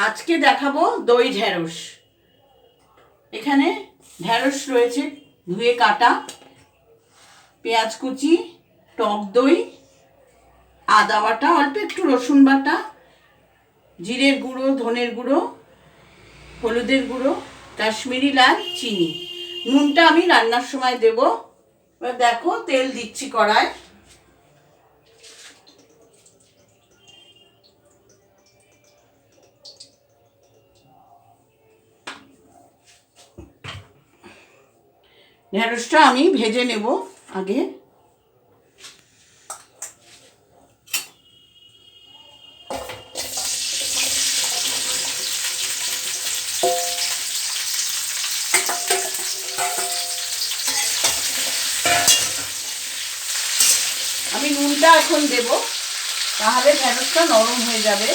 আজকে দেখাবো দই ঢেঁড়স। এখানে ঢেঁড়স রয়েছে ধুয়ে কাটা, পেঁয়াজ কুচি, টক দই, আদা বাটা, অল্প একটু রসুন বাটা, জিরের গুঁড়ো, ধনের গুঁড়ো, হলুদের গুঁড়ো, কাশ্মীরি লাল, চিনি। নুনটা আমি রান্নার সময় দেব। এবার দেখো তেল দিচ্ছি কড়ায়। ঢেঁড়সটা আমি ভেজে নেব আগে। আমি নুনটা এখন দেব, তাহলে ঢেঁড়সটা নরম হয়ে যাবে।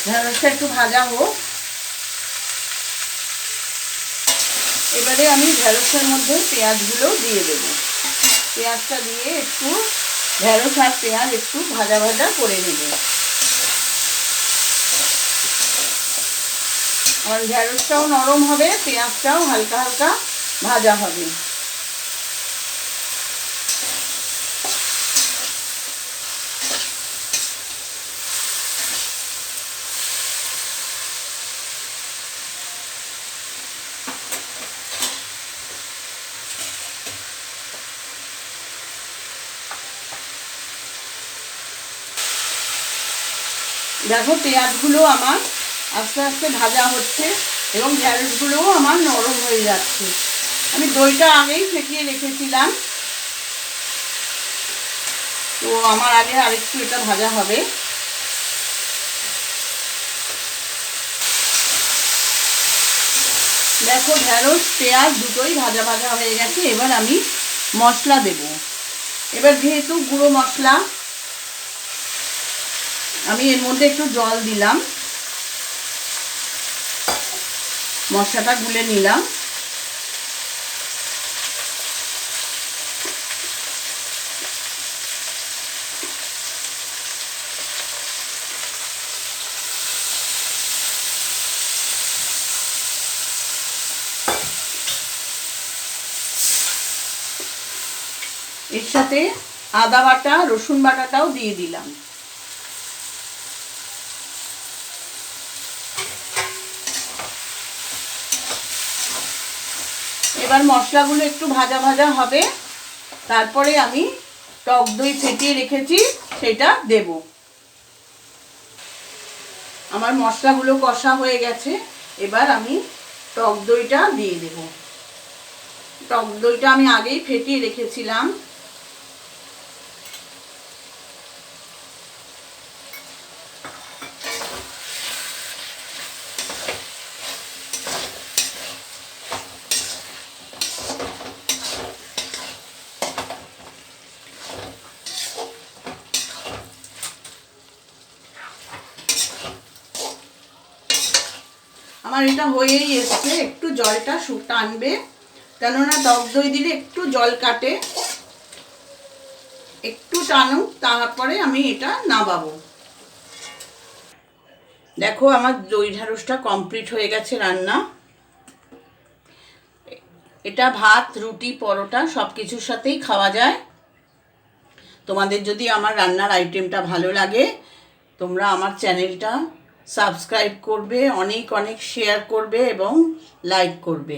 ঢেঁড়সটা একটু ভাজা হোক। এবারে আমি ঢেঁড়সের মধ্যে পেঁয়াজগুলো দিয়ে দেব। পেঁয়াজটা দিয়ে একটু ঢেঁড়স আর পেঁয়াজ একটু ভাজা ভাজা করে নেব। আমার ঢেঁড়সটাও নরম হবে, পেঁয়াজটাও হালকা হালকা ভাজা হবে। দেখো পেঁয়াজগুলো আমার আস্তে আস্তে ভাজা হচ্ছে এবং ঢেঁড়সগুলোও আমার নরম হয়ে যাচ্ছে। আমি দইটা আগেই ফেটিয়ে রেখেছিলাম, তো আমার আগে আরেকটু এটা ভাজা হবে। দেখো ঢেঁড়স পেঁয়াজ দুটোই ভাজা ভাজা হয়ে গেছে। এবার আমি মশলা দেব। এবার যেহেতু গুঁড়ো মশলা, আমি এর মধ্যে একটু জল দিলাম, মশলাটা গুলে নিলাম। এর সাথে আদা বাটা, রসুন বাটাটাও দিয়ে দিলাম। এবার মশলাগুলো একটু ভাজা ভাজা হবে, তারপরে আমি টক দই ফেটিয়ে রেখেছি সেটা দেব। আমার মশলাগুলো কষা হয়ে গেছে, এবার আমি টক দইটা দিয়ে দেব। টক দইটা আমি আগেই ফেটিয়ে রেখেছিলাম। আমার এটা হয়েই এসছে, একটু জলটা টানবে, কেননা টক দই দিলে একটু জল কাটে। একটু টানুক, তারপরে আমি এটা নামাবো। দেখো আমার দই ঢেঁড়সটা কমপ্লিট হয়ে গেছে রান্না। এটা ভাত, রুটি, পরোটা সব কিছুর সাথেই খাওয়া যায়। তোমাদের যদি আমার রান্নার আইটেমটা ভালো লাগে, তোমরা আমার চ্যানেলটা সাবস্ক্রাইব করবে, অনেক অনেক শেয়ার করবে এবং লাইক করবে।